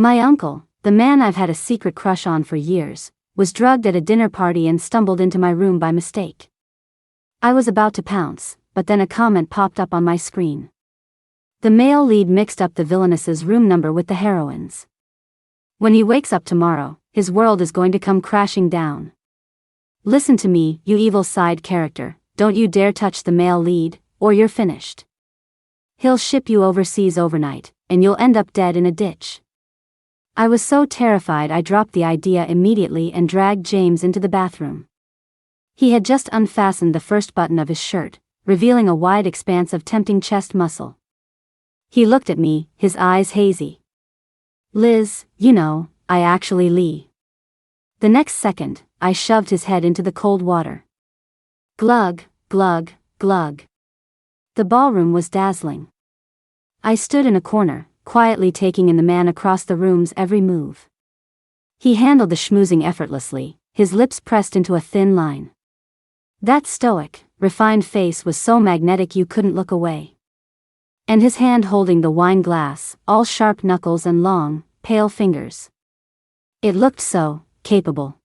My uncle, the man I've had a secret crush on for years, was drugged at a dinner party and stumbled into my room by mistake. I was about to pounce, but then a comment popped up on my screen. The male lead mixed up the villainess's room number with the heroine's. When he wakes up tomorrow, his world is going to come crashing down. Listen to me, you evil side character, don't you dare touch the male lead, or you're finished. He'll ship you overseas overnight, and you'll end up dead in a ditch. I was so terrified I dropped the idea immediately and dragged James into the bathroom. He had just unfastened the first button of his shirt, revealing a wide expanse of tempting chest muscle. He looked at me, his eyes hazy. Liz, you know, I actually Lee. The next second, I shoved his head into the cold water. Glug, glug, glug. The ballroom was dazzling. I stood in a corner, quietly taking in the man across the room's every move. He handled the schmoozing effortlessly, his lips pressed into a thin line. That stoic, refined face was so magnetic you couldn't look away. And his hand holding the wine glass, all sharp knuckles and long, pale fingers. It looked so capable.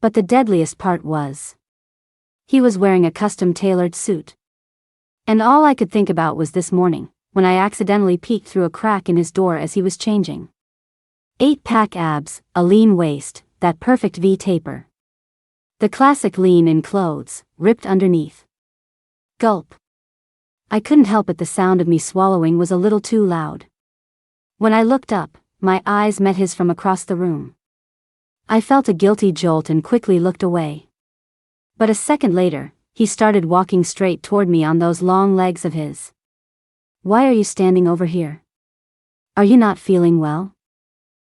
But the deadliest part was, he was wearing a custom-tailored suit. And all I could think about was this morning, when I accidentally peeked through a crack in his door as he was changing. 8-pack abs, a lean waist, that perfect V-taper. The classic lean in clothes, ripped underneath. Gulp. I couldn't help it, the sound of me swallowing was a little too loud. When I looked up, my eyes met his from across the room. I felt a guilty jolt and quickly looked away. But a second later, he started walking straight toward me on those long legs of his. Why are you standing over here? Are you not feeling well?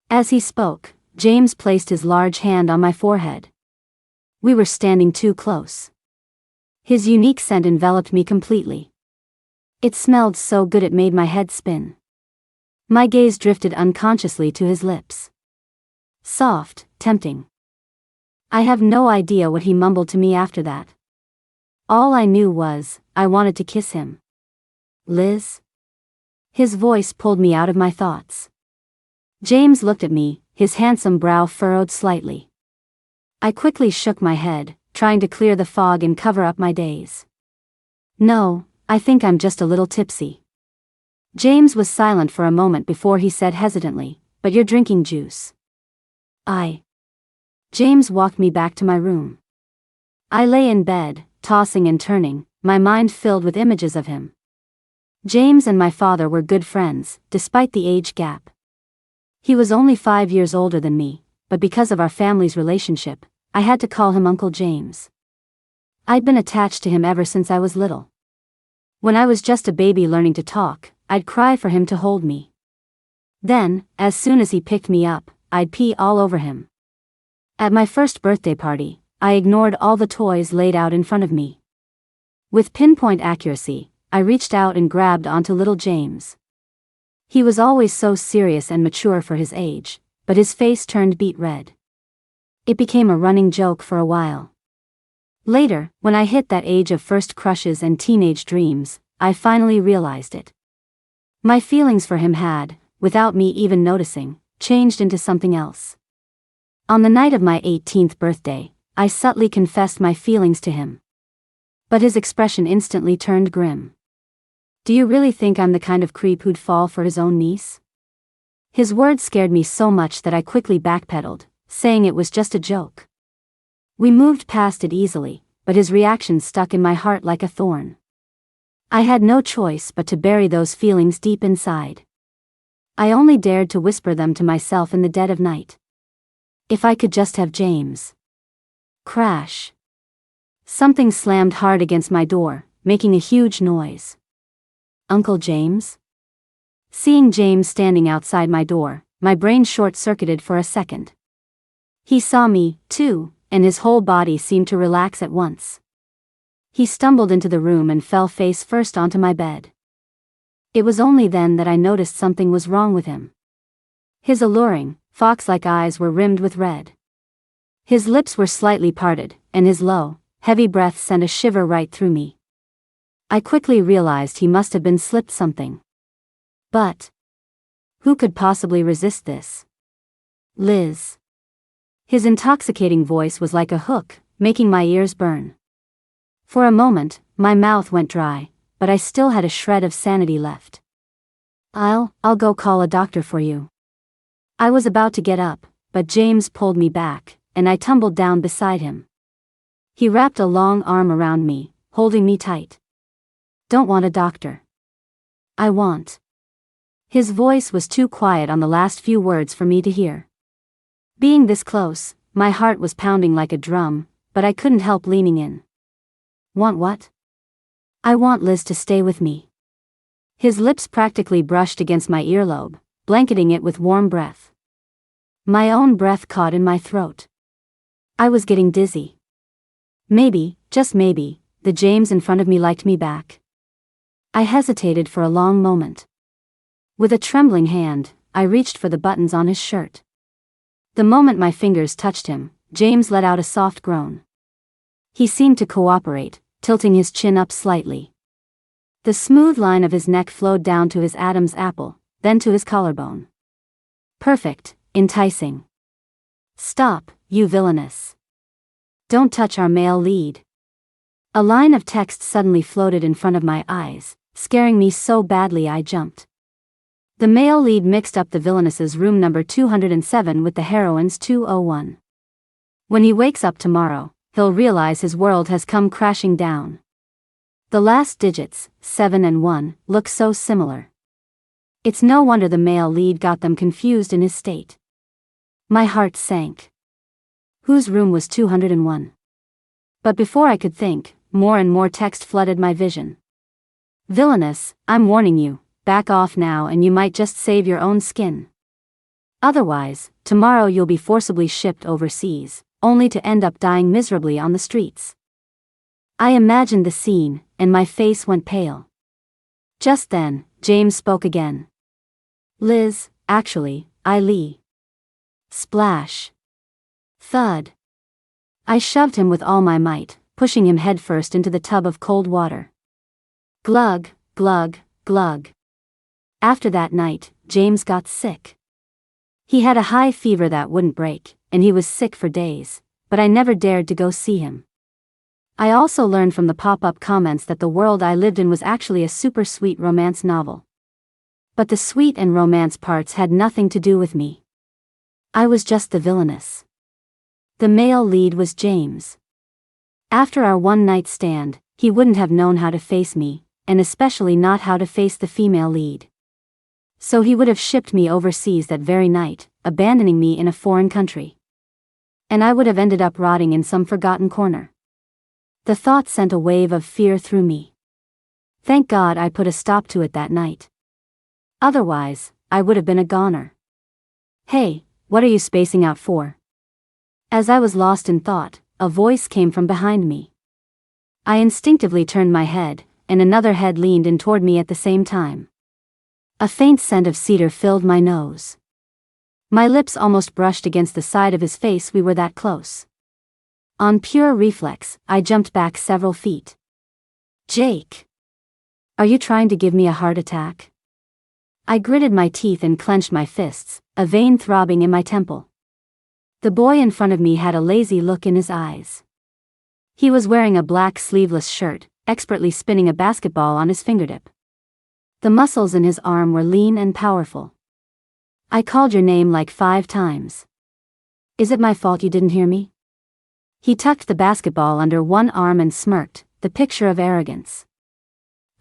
As he spoke, James placed his large hand on my forehead. We were standing too close. His unique scent enveloped me completely. It smelled so good it made my head spin. My gaze drifted unconsciously to his lips. Soft, tempting. I have no idea what he mumbled to me after that. All I knew was, I wanted to kiss him. Liz? His voice pulled me out of my thoughts. James looked at me, his handsome brow furrowed slightly. I quickly shook my head, trying to clear the fog and cover up my daze. No, I think I'm just a little tipsy. James was silent for a moment before he said hesitantly, but you're drinking juice. James walked me back to my room. I lay in bed, tossing and turning, my mind filled with images of him. James and my father were good friends, despite the age gap. He was only 5 years older than me, but because of our family's relationship, I had to call him Uncle James. I'd been attached to him ever since I was little. When I was just a baby learning to talk, I'd cry for him to hold me. Then, as soon as he picked me up, I'd pee all over him. At my first birthday party, I ignored all the toys laid out in front of me. With pinpoint accuracy, I reached out and grabbed onto little James. He was always so serious and mature for his age, but his face turned beet red. It became a running joke for a while. Later, when I hit that age of first crushes and teenage dreams, I finally realized it. My feelings for him had, without me even noticing, changed into something else. On the night of my 18th birthday, I subtly confessed my feelings to him. But his expression instantly turned grim. Do you really think I'm the kind of creep who'd fall for his own niece? His words scared me so much that I quickly backpedaled, saying it was just a joke. We moved past it easily, but his reaction stuck in my heart like a thorn. I had no choice but to bury those feelings deep inside. I only dared to whisper them to myself in the dead of night. If I could just have James. Crash. Something slammed hard against my door, making a huge noise. Uncle James? Seeing James standing outside my door, my brain short-circuited for a second. He saw me, too, and his whole body seemed to relax at once. He stumbled into the room and fell face first onto my bed. It was only then that I noticed something was wrong with him. His alluring, fox-like eyes were rimmed with red. His lips were slightly parted, and his low, heavy breath sent a shiver right through me. I quickly realized he must have been slipped something. But Who could possibly resist this? Liz. His intoxicating voice was like a hook, making my ears burn. For a moment, my mouth went dry, but I still had a shred of sanity left. I'll go call a doctor for you. I was about to get up, but James pulled me back, and I tumbled down beside him. He wrapped a long arm around me, holding me tight. Don't want a doctor. I want. His voice was too quiet on the last few words for me to hear. Being this close, my heart was pounding like a drum, but I couldn't help leaning in. Want what? I want Liz to stay with me. His lips practically brushed against my earlobe, blanketing it with warm breath. My own breath caught in my throat. I was getting dizzy. Maybe, just maybe, the James in front of me liked me back. I hesitated for a long moment. With a trembling hand, I reached for the buttons on his shirt. The moment my fingers touched him, James let out a soft groan. He seemed to cooperate, tilting his chin up slightly. The smooth line of his neck flowed down to his Adam's apple, then to his collarbone. Perfect, enticing. Stop, you villainess. Don't touch our male lead. A line of text suddenly floated in front of my eyes, scaring me so badly I jumped. The male lead mixed up the villainess's room number 207 with the heroine's 201. When he wakes up tomorrow, he'll realize his world has come crashing down. The last digits, 7 and 1, look so similar. It's no wonder the male lead got them confused in his state. My heart sank. Whose room was 201? But before I could think, more and more text flooded my vision. Villainous, I'm warning you, back off now and you might just save your own skin. Otherwise, tomorrow you'll be forcibly shipped overseas, only to end up dying miserably on the streets. I imagined the scene, and my face went pale. Just then, James spoke again. Liz, actually, Lee. Splash. Thud. I shoved him with all my might, pushing him headfirst into the tub of cold water. Glug, glug, glug. After that night, James got sick. He had a high fever that wouldn't break, and he was sick for days, but I never dared to go see him. I also learned from the pop-up comments that the world I lived in was actually a super sweet romance novel. But the sweet and romance parts had nothing to do with me. I was just the villainess. The male lead was James. After our one-night stand, he wouldn't have known how to face me, and especially not how to face the female lead. So he would have shipped me overseas that very night, abandoning me in a foreign country. And I would have ended up rotting in some forgotten corner. The thought sent a wave of fear through me. Thank God I put a stop to it that night. Otherwise, I would have been a goner. Hey, what are you spacing out for? As I was lost in thought, a voice came from behind me. I instinctively turned my head, and another head leaned in toward me at the same time. A faint scent of cedar filled my nose. My lips almost brushed against the side of his face, we were that close. On pure reflex, I jumped back several feet. Jake! Are you trying to give me a heart attack? I gritted my teeth and clenched my fists, a vein throbbing in my temple. The boy in front of me had a lazy look in his eyes. He was wearing a black sleeveless shirt, expertly spinning a basketball on his fingertip. The muscles in his arm were lean and powerful. I called your name like 5 times. Is it my fault you didn't hear me? He tucked the basketball under one arm and smirked, the picture of arrogance.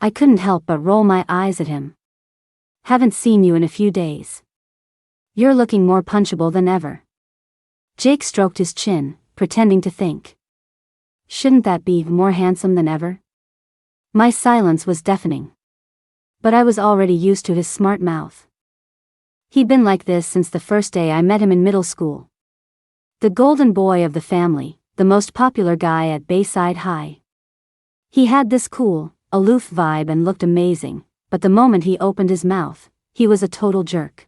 I couldn't help but roll my eyes at him. Haven't seen you in a few days. You're looking more punchable than ever. Jake stroked his chin, pretending to think. Shouldn't that be more handsome than ever? My silence was deafening. But I was already used to his smart mouth. He'd been like this since the first day I met him in middle school. The golden boy of the family, the most popular guy at Bayside High. He had this cool, aloof vibe and looked amazing, but the moment he opened his mouth, he was a total jerk.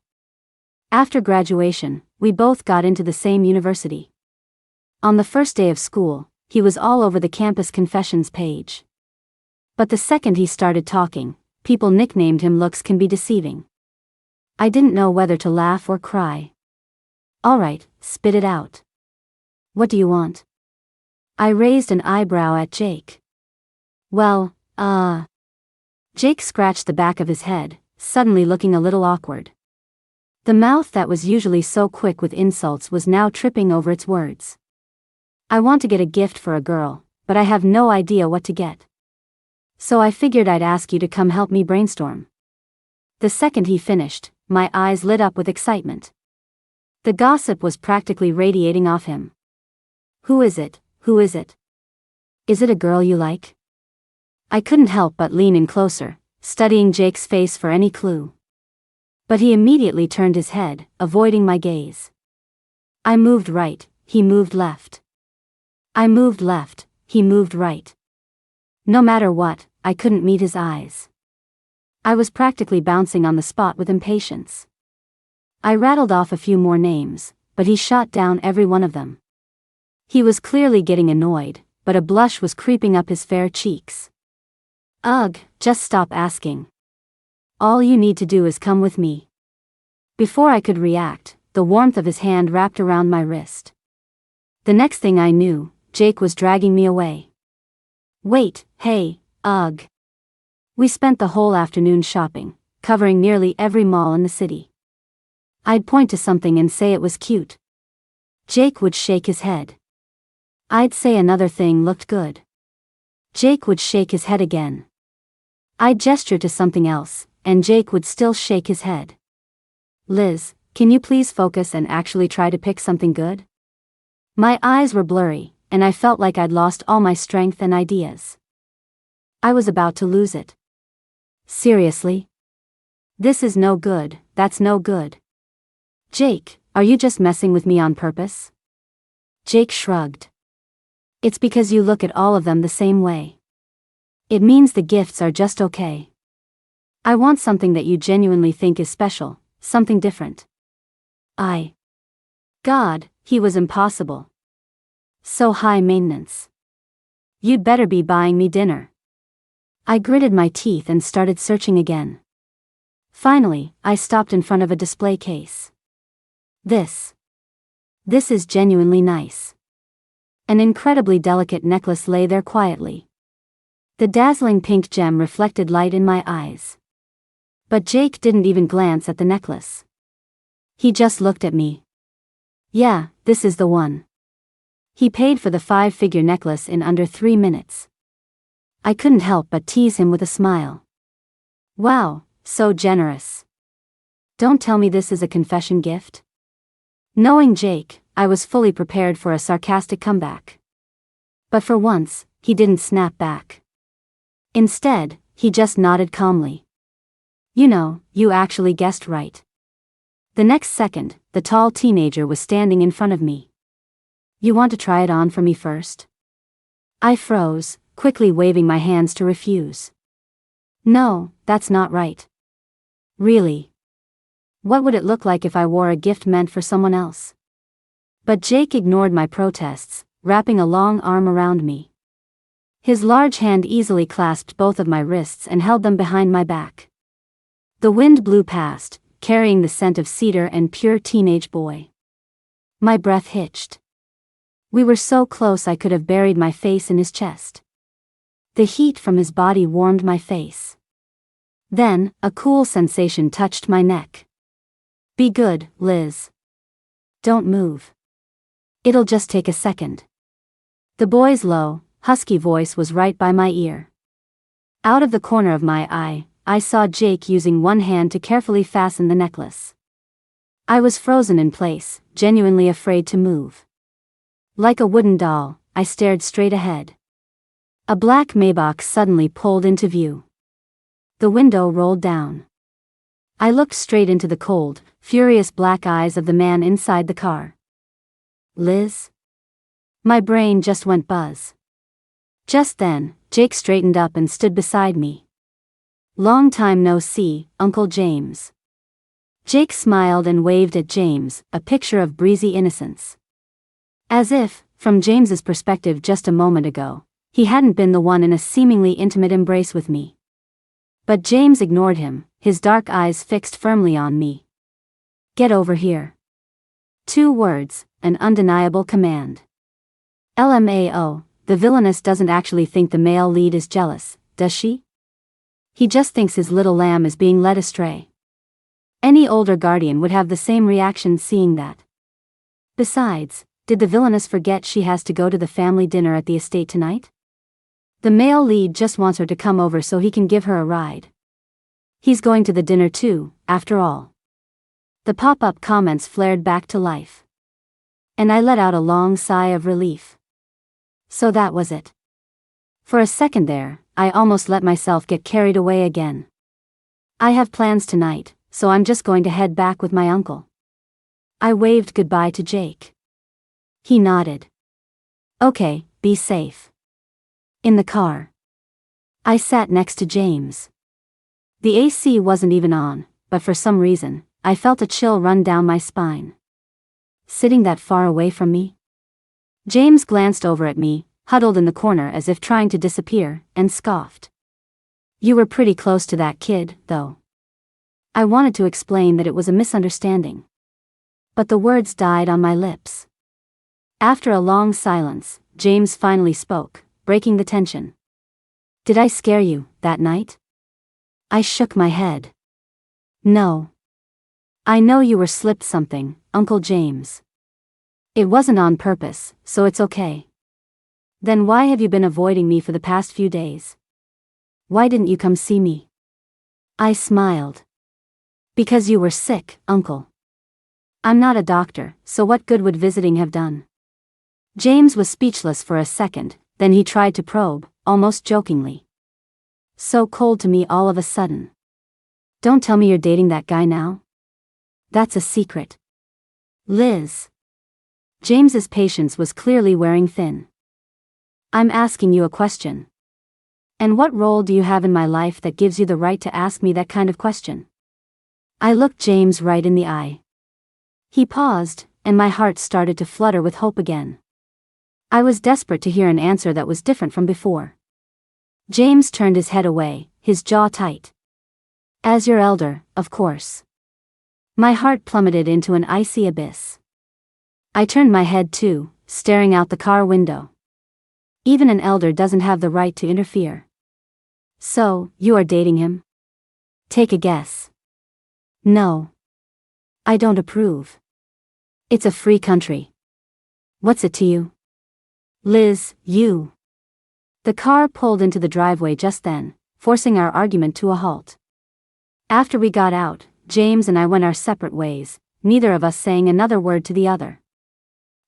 After graduation, we both got into the same university. On the first day of school, he was all over the campus confessions page. But the second he started talking, people nicknamed him Looks Can Be Deceiving. I didn't know whether to laugh or cry. All right, spit it out. What do you want? I raised an eyebrow at Jake. Well, Jake scratched the back of his head, suddenly looking a little awkward. The mouth that was usually so quick with insults was now tripping over its words. I want to get a gift for a girl, but I have no idea what to get. So I figured I'd ask you to come help me brainstorm. The second he finished, my eyes lit up with excitement. The gossip was practically radiating off him. Who is it? Who is it? Is it a girl you like? I couldn't help but lean in closer, studying Jake's face for any clue. But he immediately turned his head, avoiding my gaze. I moved right, he moved left. I moved left, he moved right. No matter what, I couldn't meet his eyes. I was practically bouncing on the spot with impatience. I rattled off a few more names, but he shot down every one of them. He was clearly getting annoyed, but a blush was creeping up his fair cheeks. Ugh, just stop asking. All you need to do is come with me. Before I could react, the warmth of his hand wrapped around my wrist. The next thing I knew, Jake was dragging me away. Wait, hey, ugh. We spent the whole afternoon shopping, covering nearly every mall in the city. I'd point to something and say it was cute. Jake would shake his head. I'd say another thing looked good. Jake would shake his head again. I'd gesture to something else, and Jake would still shake his head. Liz, can you please focus and actually try to pick something good? My eyes were blurry, and I felt like I'd lost all my strength and ideas. I was about to lose it. Seriously? This is no good, that's no good. Jake, are you just messing with me on purpose? Jake shrugged. It's because you look at all of them the same way. It means the gifts are just okay. I want something that you genuinely think is special, something different. God, he was impossible. So high maintenance. You'd better be buying me dinner. I gritted my teeth and started searching again. Finally, I stopped in front of a display case. This is genuinely nice. An incredibly delicate necklace lay there quietly. The dazzling pink gem reflected light in my eyes. But Jake didn't even glance at the necklace. He just looked at me. Yeah, this is the one. He paid for the 5-figure necklace in under 3 minutes. I couldn't help but tease him with a smile. Wow, so generous. Don't tell me this is a confession gift? Knowing Jake, I was fully prepared for a sarcastic comeback. But for once, he didn't snap back. Instead, he just nodded calmly. You know, you actually guessed right. The next second, the tall teenager was standing in front of me. You want to try it on for me first? I froze, quickly waving my hands to refuse. No, that's not right. Really? What would it look like if I wore a gift meant for someone else? But Jake ignored my protests, wrapping a long arm around me. His large hand easily clasped both of my wrists and held them behind my back. The wind blew past, carrying the scent of cedar and pure teenage boy. My breath hitched. We were so close I could have buried my face in his chest. The heat from his body warmed my face. Then, a cool sensation touched my neck. Be good, Liz. Don't move. It'll just take a second. The boy's low, husky voice was right by my ear. Out of the corner of my eye, I saw Jake using one hand to carefully fasten the necklace. I was frozen in place, genuinely afraid to move. Like a wooden doll, I stared straight ahead. A black Maybach suddenly pulled into view. The window rolled down. I looked straight into the cold, furious black eyes of the man inside the car. Liz? My brain just went buzz. Just then, Jake straightened up and stood beside me. Long time no see, Uncle James. Jake smiled and waved at James, a picture of breezy innocence. As if, from James's perspective just a moment ago, he hadn't been the one in a seemingly intimate embrace with me. But James ignored him, his dark eyes fixed firmly on me. Get over here. 2 words, an undeniable command. LMAO, the villainess doesn't actually think the male lead is jealous, does she? He just thinks his little lamb is being led astray. Any older guardian would have the same reaction seeing that. Besides, did the villainess forget she has to go to the family dinner at the estate tonight? The male lead just wants her to come over so he can give her a ride. He's going to the dinner too, after all. The pop-up comments flared back to life. And I let out a long sigh of relief. So that was it. For a second there, I almost let myself get carried away again. I have plans tonight, so I'm just going to head back with my uncle. I waved goodbye to Jake. He nodded. Okay, be safe. In the car. I sat next to James. The AC wasn't even on, but for some reason, I felt a chill run down my spine. Sitting that far away from me? James glanced over at me, huddled in the corner as if trying to disappear, and scoffed. You were pretty close to that kid, though. I wanted to explain that it was a misunderstanding. But the words died on my lips. After a long silence, James finally spoke, breaking the tension. Did I scare you, that night? I shook my head. No. I know you were slipped something, Uncle James. It wasn't on purpose, so it's okay. Then why have you been avoiding me for the past few days? Why didn't you come see me? I smiled. Because you were sick, Uncle. I'm not a doctor, so what good would visiting have done? James was speechless for a second, then he tried to probe, almost jokingly. So cold to me all of a sudden. Don't tell me you're dating that guy now? That's a secret. Liz. James's patience was clearly wearing thin. I'm asking you a question. And what role do you have in my life that gives you the right to ask me that kind of question? I looked James right in the eye. He paused, and my heart started to flutter with hope again. I was desperate to hear an answer that was different from before. James turned his head away, his jaw tight. As your elder, of course. My heart plummeted into an icy abyss. I turned my head too, staring out the car window. Even an elder doesn't have the right to interfere. So, you are dating him? Take a guess. No. I don't approve. It's a free country. What's it to you? Liz, you. The car pulled into the driveway just then, forcing our argument to a halt. After we got out, James and I went our separate ways, neither of us saying another word to the other.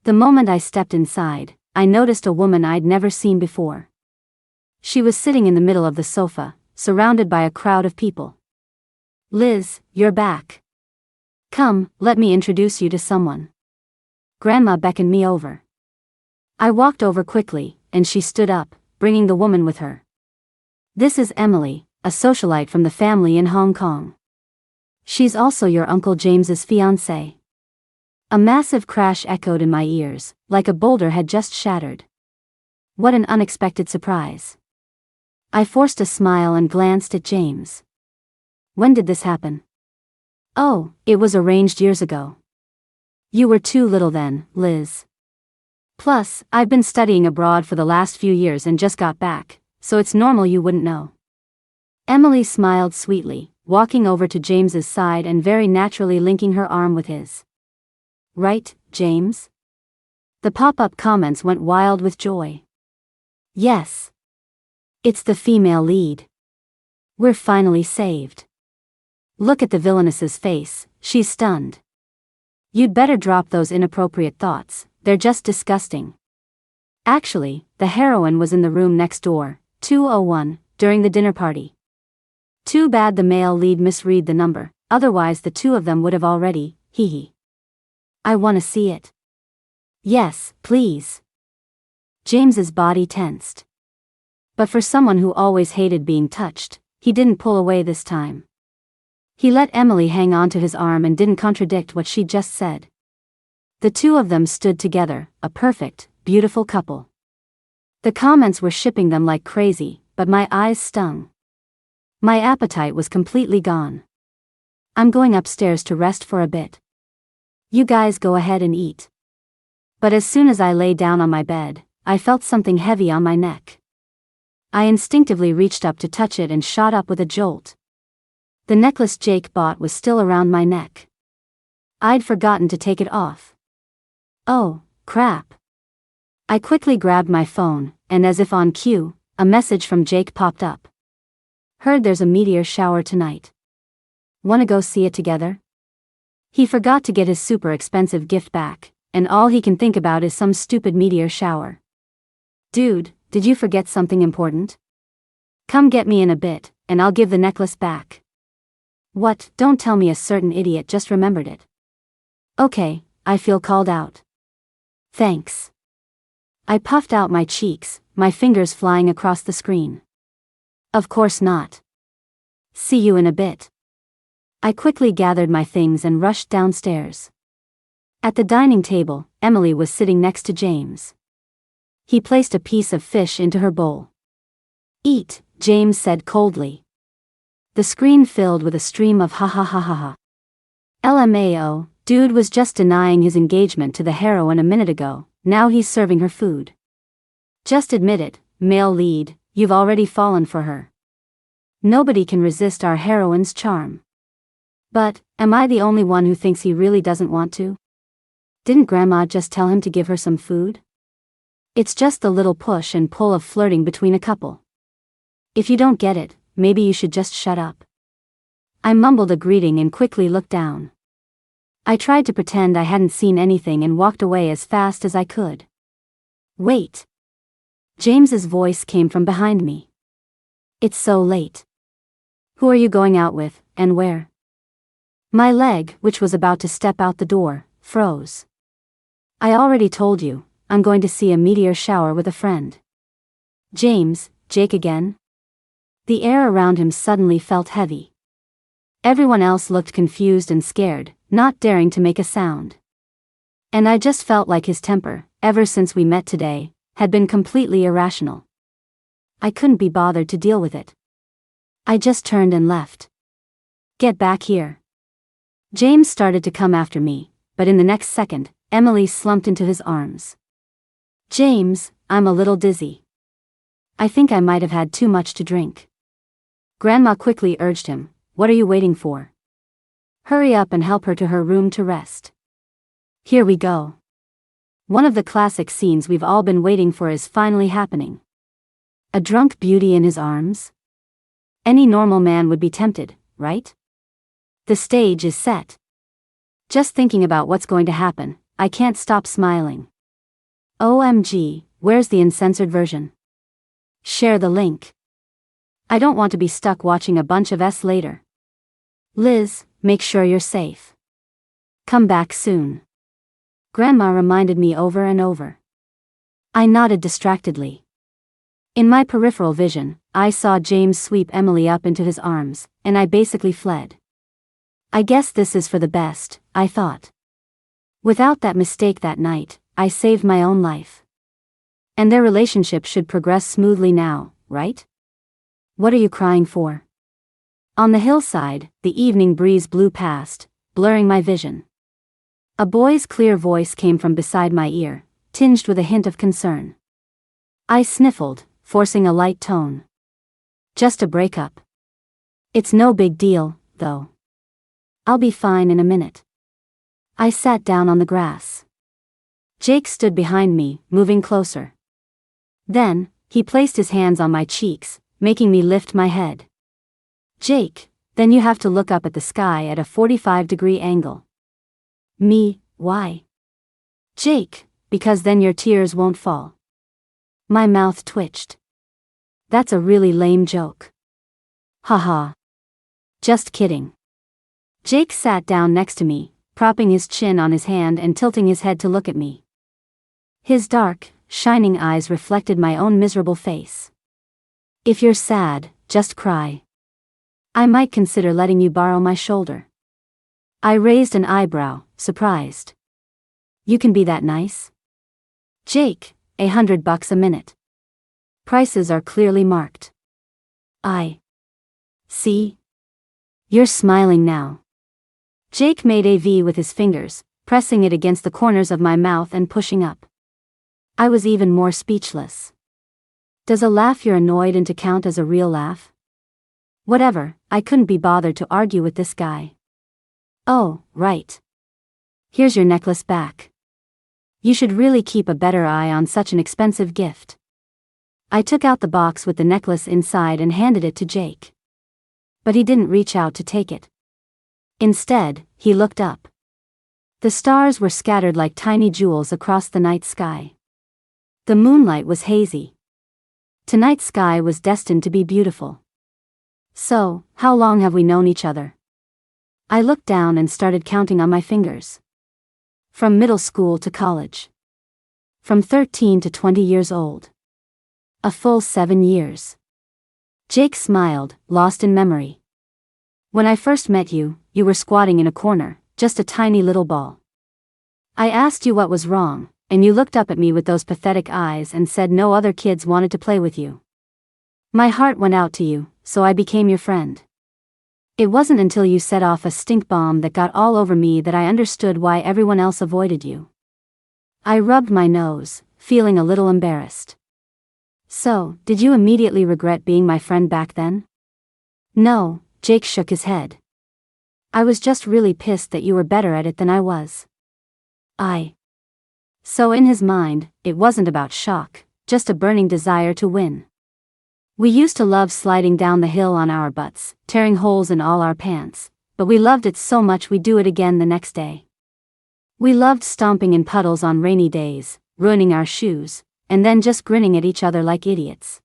The moment I stepped inside, I noticed a woman I'd never seen before. She was sitting in the middle of the sofa, surrounded by a crowd of people. Liz, you're back. Come, let me introduce you to someone. Grandma beckoned me over. I walked over quickly, and she stood up, bringing the woman with her. This is Emily, a socialite from the family in Hong Kong. She's also your Uncle James's fiancée. A massive crash echoed in my ears, like a boulder had just shattered. What an unexpected surprise. I forced a smile and glanced at James. When did this happen? Oh, it was arranged years ago. You were too little then, Liz. Plus, I've been studying abroad for the last few years and just got back, so it's normal you wouldn't know. Emily smiled sweetly, walking over to James's side and very naturally linking her arm with his. Right, James? The pop-up comments went wild with joy. Yes. It's the female lead. We're finally saved. Look at the villainess's face, she's stunned. You'd better drop those inappropriate thoughts, they're just disgusting. Actually, the heroine was in the room next door, 201, during the dinner party. Too bad the male lead misread the number, otherwise the two of them would have already, hee. I want to see it. Yes, please. James's body tensed. But for someone who always hated being touched, he didn't pull away this time. He let Emily hang on to his arm and didn't contradict what she just said. The two of them stood together, a perfect, beautiful couple. The comments were shipping them like crazy, but my eyes stung. My appetite was completely gone. I'm going upstairs to rest for a bit. You guys go ahead and eat. But as soon as I lay down on my bed, I felt something heavy on my neck. I instinctively reached up to touch it and shot up with a jolt. The necklace Jake bought was still around my neck. I'd forgotten to take it off. Oh, crap. I quickly grabbed my phone, and as if on cue, a message from Jake popped up. Heard there's a meteor shower tonight. Wanna go see it together? He forgot to get his super expensive gift back, and all he can think about is some stupid meteor shower. Dude, did you forget something important? Come get me in a bit, and I'll give the necklace back. What? Don't tell me a certain idiot just remembered it. Okay, I feel called out. Thanks. I puffed out my cheeks, my fingers flying across the screen. Of course not. See you in a bit. I quickly gathered my things and rushed downstairs. At the dining table, Emily was sitting next to James. He placed a piece of fish into her bowl. Eat, James said coldly. The screen filled with a stream of ha ha ha ha ha. LMAO, dude was just denying his engagement to the heroine a minute ago, now he's serving her food. Just admit it, male lead, you've already fallen for her. Nobody can resist our heroine's charm. But, am I the only one who thinks he really doesn't want to? Didn't Grandma just tell him to give her some food? It's just the little push and pull of flirting between a couple. If you don't get it, maybe you should just shut up. I mumbled a greeting and quickly looked down. I tried to pretend I hadn't seen anything and walked away as fast as I could. Wait. James's voice came from behind me. It's so late. Who are you going out with, and where? My leg, which was about to step out the door, froze. I already told you, I'm going to see a meteor shower with a friend. James, Jake again? The air around him suddenly felt heavy. Everyone else looked confused and scared, not daring to make a sound. And I just felt like his temper, ever since we met today, had been completely irrational. I couldn't be bothered to deal with it. I just turned and left. Get back here. James started to come after me, but in the next second, Emily slumped into his arms. James, I'm a little dizzy. I think I might have had too much to drink. Grandma quickly urged him, what are you waiting for? Hurry up and help her to her room to rest. Here we go. One of the classic scenes we've all been waiting for is finally happening. A drunk beauty in his arms? Any normal man would be tempted, right? The stage is set. Just thinking about what's going to happen, I can't stop smiling. OMG, where's the uncensored version? Share the link. I don't want to be stuck watching a bunch of S later. Liz, make sure you're safe. Come back soon. Grandma reminded me over and over. I nodded distractedly. In my peripheral vision, I saw James sweep Emily up into his arms, and I basically fled. I guess this is for the best, I thought. Without that mistake that night, I saved my own life. And their relationship should progress smoothly now, right? What are you crying for? On the hillside, the evening breeze blew past, blurring my vision. A boy's clear voice came from beside my ear, tinged with a hint of concern. I sniffled, forcing a light tone. Just a breakup. It's no big deal, though. I'll be fine in a minute. I sat down on the grass. Jake stood behind me, moving closer. Then, he placed his hands on my cheeks, making me lift my head. Jake, then you have to look up at the sky at a 45-degree angle. Me, why? Jake, because then your tears won't fall. My mouth twitched. That's a really lame joke. Haha. Just kidding. Jake sat down next to me, propping his chin on his hand and tilting his head to look at me. His dark, shining eyes reflected my own miserable face. If you're sad, just cry. I might consider letting you borrow my shoulder. I raised an eyebrow, surprised. You can be that nice? Jake, $100 a minute. Prices are clearly marked. See? You're smiling now. Jake made a V with his fingers, pressing it against the corners of my mouth and pushing up. I was even more speechless. Does a laugh you're annoyed into count as a real laugh? Whatever, I couldn't be bothered to argue with this guy. Oh, right. Here's your necklace back. You should really keep a better eye on such an expensive gift. I took out the box with the necklace inside and handed it to Jake. But he didn't reach out to take it. Instead, he looked up. The stars were scattered like tiny jewels across the night sky. The moonlight was hazy. Tonight's sky was destined to be beautiful. So, how long have we known each other? I looked down and started counting on my fingers. From middle school to college. From 13 to 20 years old. A full 7 years. Jake smiled, lost in memory. When I first met you, you were squatting in a corner, just a tiny little ball. I asked you what was wrong, and you looked up at me with those pathetic eyes and said no other kids wanted to play with you. My heart went out to you, so I became your friend. It wasn't until you set off a stink bomb that got all over me that I understood why everyone else avoided you. I rubbed my nose, feeling a little embarrassed. So, did you immediately regret being my friend back then? No, Jake shook his head. I was just really pissed that you were better at it than I was. So in his mind, it wasn't about shock, just a burning desire to win. We used to love sliding down the hill on our butts, tearing holes in all our pants, but we loved it so much we'd do it again the next day. We loved stomping in puddles on rainy days, ruining our shoes, and then just grinning at each other like idiots.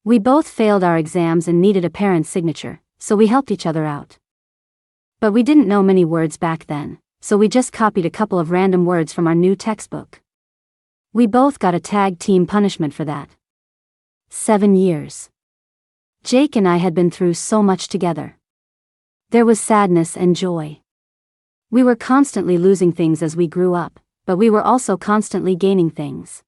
We both failed our exams and needed a parent's signature, so we helped each other out. But we didn't know many words back then, so we just copied a couple of random words from our new textbook. We both got a tag team punishment for that. 7 years. Jake and I had been through so much together. There was sadness and joy. We were constantly losing things as we grew up, but we were also constantly gaining things.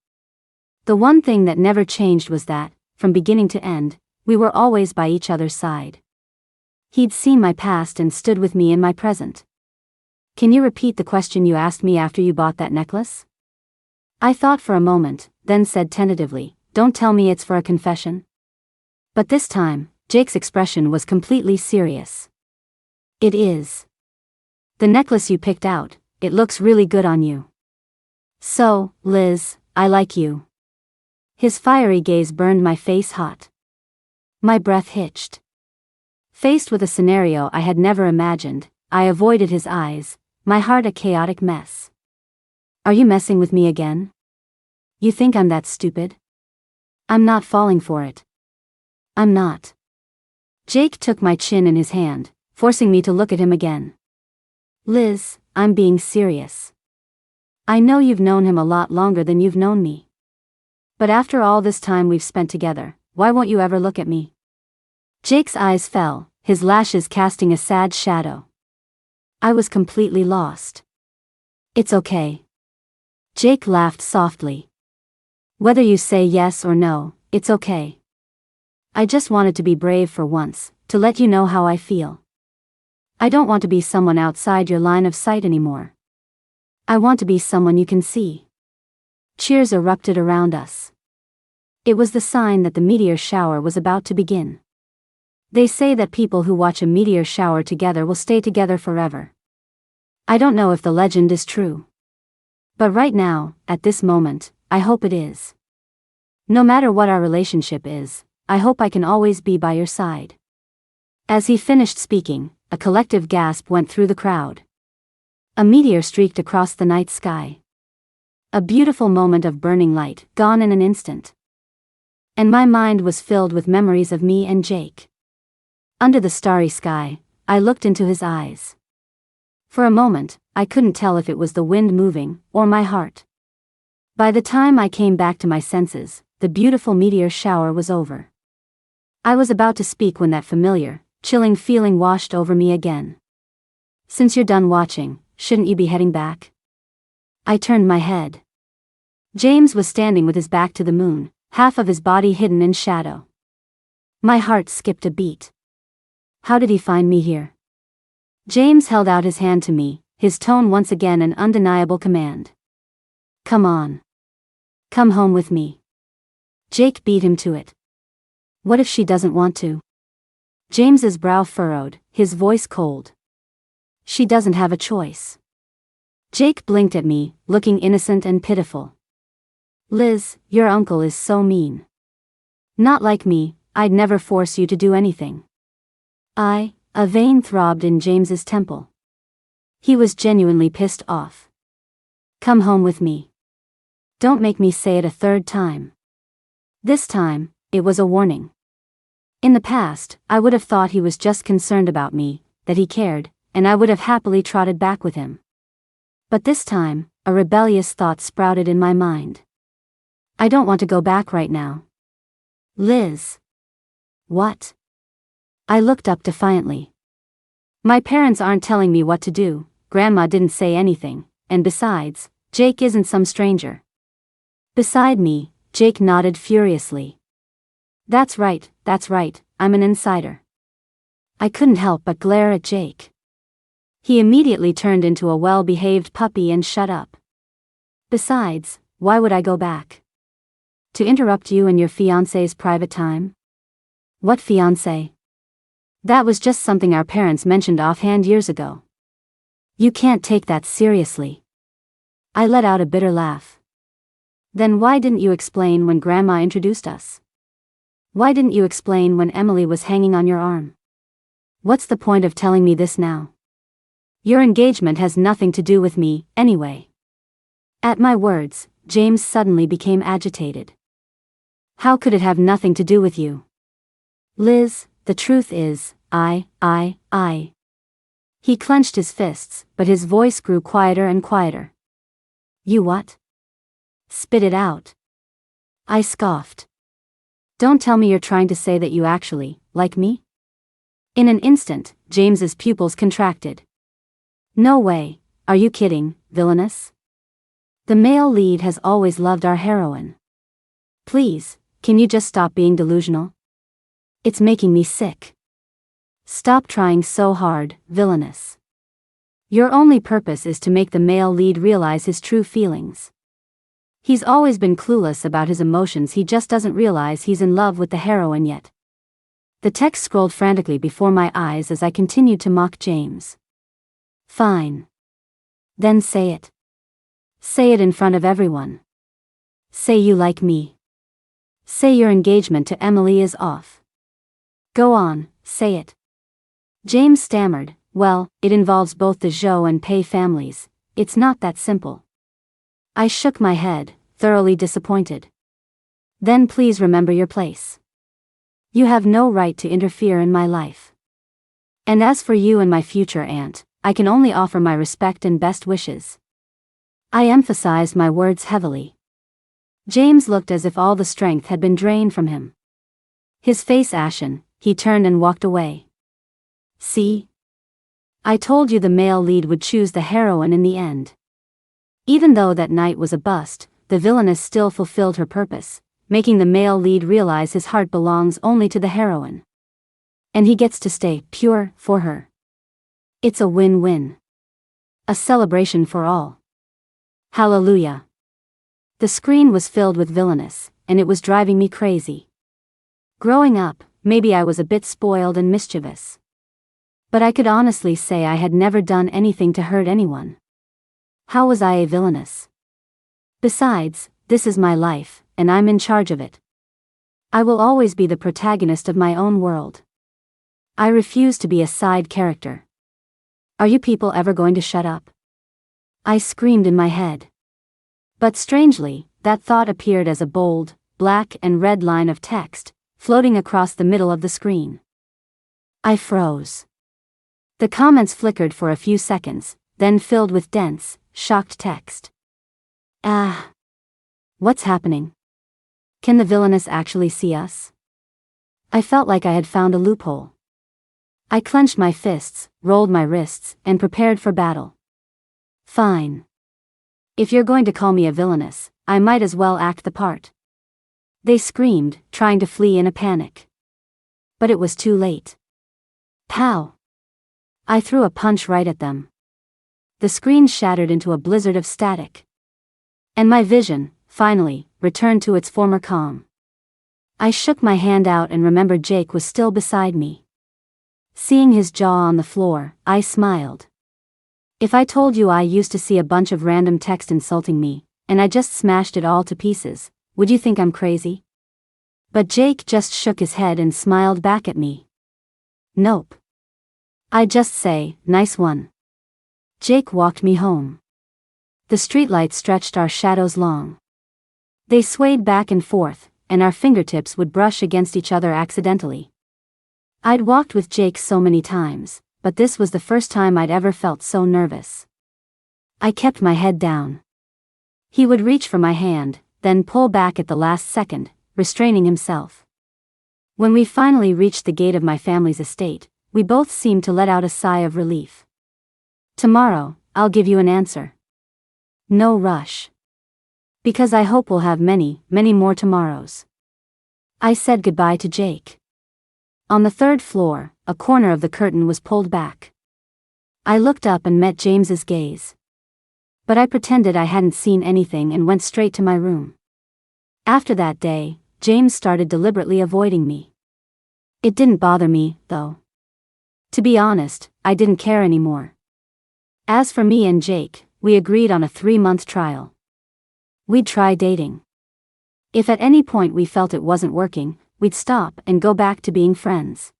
The one thing that never changed was that, from beginning to end, we were always by each other's side. He'd seen my past and stood with me in my present. Can you repeat the question you asked me after you bought that necklace? I thought for a moment, then said tentatively, don't tell me it's for a confession. But this time, Jake's expression was completely serious. It is. The necklace you picked out, it looks really good on you. So, Liz, I like you. His fiery gaze burned my face hot. My breath hitched. Faced with a scenario I had never imagined, I avoided his eyes, my heart a chaotic mess. Are you messing with me again? You think I'm that stupid? I'm not falling for it. I'm not. Jake took my chin in his hand, forcing me to look at him again. Liz, I'm being serious. I know you've known him a lot longer than you've known me. But after all this time we've spent together, why won't you ever look at me? Jake's eyes fell, his lashes casting a sad shadow. I was completely lost. It's okay. Jake laughed softly. Whether you say yes or no, it's okay. I just wanted to be brave for once, to let you know how I feel. I don't want to be someone outside your line of sight anymore. I want to be someone you can see. Cheers erupted around us. It was the sign that the meteor shower was about to begin. They say that people who watch a meteor shower together will stay together forever. I don't know if the legend is true. But right now, at this moment, I hope it is. No matter what our relationship is, I hope I can always be by your side. As he finished speaking, a collective gasp went through the crowd. A meteor streaked across the night sky. A beautiful moment of burning light, gone in an instant. And my mind was filled with memories of me and Jake. Under the starry sky, I looked into his eyes. For a moment, I couldn't tell if it was the wind moving, or my heart. By the time I came back to my senses, the beautiful meteor shower was over. I was about to speak when that familiar, chilling feeling washed over me again. Since you're done watching, shouldn't you be heading back? I turned my head. James was standing with his back to the moon, half of his body hidden in shadow. My heart skipped a beat. How did he find me here? James held out his hand to me, his tone once again an undeniable command. Come on. Come home with me. Jake beat him to it. What if she doesn't want to? James's brow furrowed, his voice cold. She doesn't have a choice. Jake blinked at me, looking innocent and pitiful. Liz, your uncle is so mean. Not like me, I'd never force you to do anything. A vein throbbed in James's temple. He was genuinely pissed off. Come home with me. Don't make me say it a third time. This time, it was a warning. In the past, I would have thought he was just concerned about me, that he cared, and I would have happily trotted back with him. But this time, a rebellious thought sprouted in my mind. I don't want to go back right now. Liz. What? I looked up defiantly. My parents aren't telling me what to do, Grandma didn't say anything, and besides, Jake isn't some stranger. Beside me, Jake nodded furiously. That's right, I'm an insider. I couldn't help but glare at Jake. He immediately turned into a well-behaved puppy and shut up. Besides, why would I go back? To interrupt you and your fiancé's private time? What fiancé? That was just something our parents mentioned offhand years ago. You can't take that seriously. I let out a bitter laugh. Then why didn't you explain when Grandma introduced us? Why didn't you explain when Emily was hanging on your arm? What's the point of telling me this now? Your engagement has nothing to do with me, anyway. At my words, James suddenly became agitated. How could it have nothing to do with you? Liz, the truth is, I. He clenched his fists, but his voice grew quieter and quieter. You what? Spit it out. I scoffed. Don't tell me you're trying to say that you actually like me? In an instant, James's pupils contracted. No way, are you kidding, villainous? The male lead has always loved our heroine. Please, can you just stop being delusional? It's making me sick. Stop trying so hard, villainous. Your only purpose is to make the male lead realize his true feelings. He's always been clueless about his emotions, he just doesn't realize he's in love with the heroine yet. The text scrolled frantically before my eyes as I continued to mock James. Fine. Then say it. Say it in front of everyone. Say you like me. Say your engagement to Emily is off. Go on, say it. James stammered, well, it involves both the Zhou and Pei families, it's not that simple. I shook my head, thoroughly disappointed. Then please remember your place. You have no right to interfere in my life. And as for you and my future aunt, I can only offer my respect and best wishes. I emphasized my words heavily. James looked as if all the strength had been drained from him. His face ashen, he turned and walked away. See? I told you the male lead would choose the heroine in the end. Even though that night was a bust, the villainess still fulfilled her purpose, making the male lead realize his heart belongs only to the heroine. And he gets to stay pure for her. It's a win-win. A celebration for all. Hallelujah. The screen was filled with villainous, and it was driving me crazy. Growing up, maybe I was a bit spoiled and mischievous. But I could honestly say I had never done anything to hurt anyone. How was I a villainess? Besides, this is my life, and I'm in charge of it. I will always be the protagonist of my own world. I refuse to be a side character. Are you people ever going to shut up? I screamed in my head. But strangely, that thought appeared as a bold, black and red line of text, floating across the middle of the screen. I froze. The comments flickered for a few seconds, then filled with dense, shocked text. Ah. What's happening? Can the villainess actually see us? I felt like I had found a loophole. I clenched my fists, rolled my wrists, and prepared for battle. Fine. If you're going to call me a villainess, I might as well act the part. They screamed, trying to flee in a panic. But it was too late. Pow! I threw a punch right at them. the screen shattered into a blizzard of static. And my vision, finally, returned to its former calm. I shook my hand out and remembered Jake was still beside me. Seeing his jaw on the floor, I smiled. If I told you I used to see a bunch of random text insulting me, and I just smashed it all to pieces, would you think I'm crazy? But Jake just shook his head and smiled back at me. Nope. I just say, nice one. Jake walked me home. The streetlights stretched our shadows long. They swayed back and forth, and our fingertips would brush against each other accidentally. I'd walked with Jake so many times, but this was the first time I'd ever felt so nervous. I kept my head down. He would reach for my hand, then pull back at the last second, restraining himself. When we finally reached the gate of my family's estate, we both seemed to let out a sigh of relief. Tomorrow, I'll give you an answer. No rush. Because I hope we'll have many, many more tomorrows. I said goodbye to Jake. On the third floor, a corner of the curtain was pulled back. I looked up and met James's gaze. But I pretended I hadn't seen anything and went straight to my room. After that day, James started deliberately avoiding me. It didn't bother me, though. To be honest, I didn't care anymore. As for me and Jake, we agreed on a 3-month trial. We'd try dating. If at any point we felt it wasn't working, we'd stop and go back to being friends.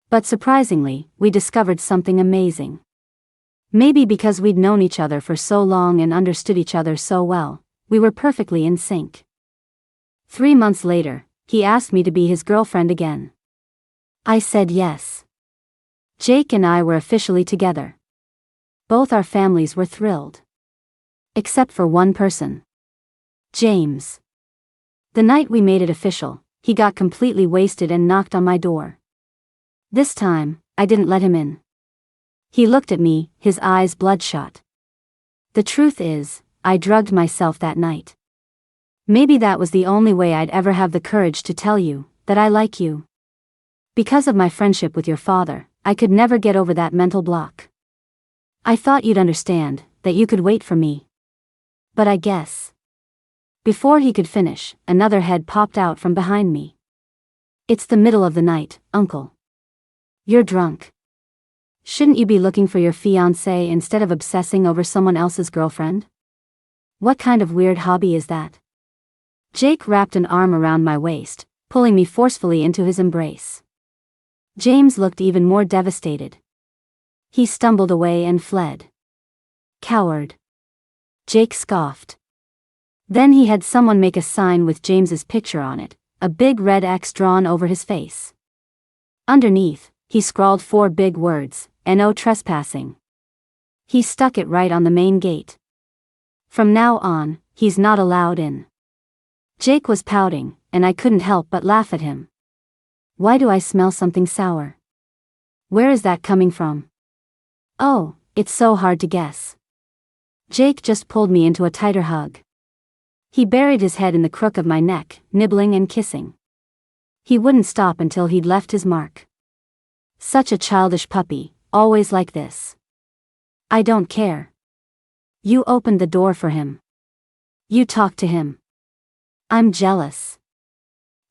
But surprisingly, we discovered something amazing. Maybe because we'd known each other for so long and understood each other so well, we were perfectly in sync. 3 months later, he asked me to be his girlfriend again. I said yes. Jake and I were officially together. Both our families were thrilled. Except for one person. James. The night we made it official, he got completely wasted and knocked on my door. This time, I didn't let him in. He looked at me, his eyes bloodshot. The truth is, I drugged myself that night. Maybe that was the only way I'd ever have the courage to tell you that I like you. Because of my friendship with your father, I could never get over that mental block. I thought you'd understand, that you could wait for me. But I guess. Before he could finish, another head popped out from behind me. It's the middle of the night, Uncle. You're drunk. Shouldn't you be looking for your fiancé instead of obsessing over someone else's girlfriend? What kind of weird hobby is that? Jake wrapped an arm around my waist, pulling me forcefully into his embrace. James looked even more devastated. He stumbled away and fled. Coward. Jake scoffed. Then he had someone make a sign with James's picture on it, a big red X drawn over his face. Underneath, he scrawled 4 big words, "No trespassing." He stuck it right on the main gate. From now on, he's not allowed in. Jake was pouting, and I couldn't help but laugh at him. Why do I smell something sour? Where is that coming from? Oh, it's so hard to guess. Jake just pulled me into a tighter hug. He buried his head in the crook of my neck, nibbling and kissing. He wouldn't stop until he'd left his mark. Such a childish puppy, always like this. I don't care. You opened the door for him. You talked to him. I'm jealous.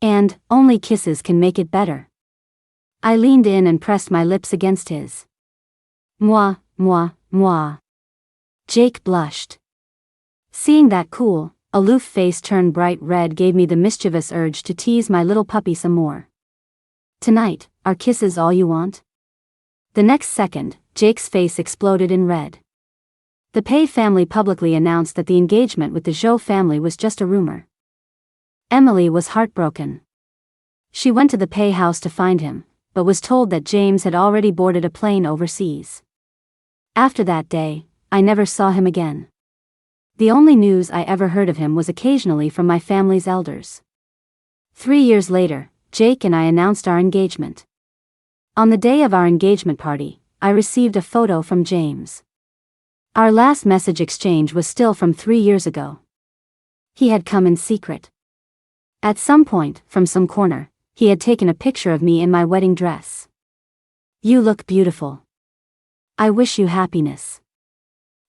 And, only kisses can make it better. I leaned in and pressed my lips against his. Moi, moi, moi. Jake blushed. Seeing that cool, aloof face turn bright red gave me the mischievous urge to tease my little puppy some more. Tonight, are kisses all you want? The next second, Jake's face exploded in red. The Pei family publicly announced that the engagement with the Zhou family was just a rumor. Emily was heartbroken. She went to the Pei house to find him, but was told that James had already boarded a plane overseas. After that day, I never saw him again. The only news I ever heard of him was occasionally from my family's elders. 3 years later, Jake and I announced our engagement. On the day of our engagement party, I received a photo from James. Our last message exchange was still from 3 years ago. He had come in secret. At some point, from some corner, he had taken a picture of me in my wedding dress. You look beautiful. I wish you happiness.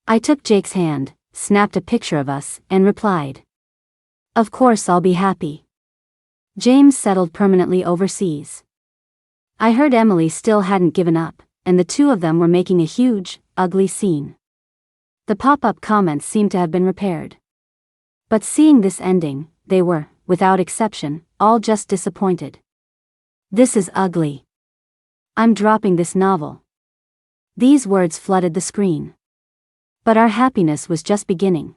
I took Jake's hand, snapped a picture of us, and replied, "Of course I'll be happy." James settled permanently overseas. I heard Emily still hadn't given up, and the two of them were making a huge, ugly scene. The pop-up comments seemed to have been repaired. But seeing this ending, they were, without exception, all just disappointed. "This is ugly. I'm dropping this novel." These words flooded the screen. But our happiness was just beginning.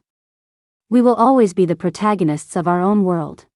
We will always be the protagonists of our own world.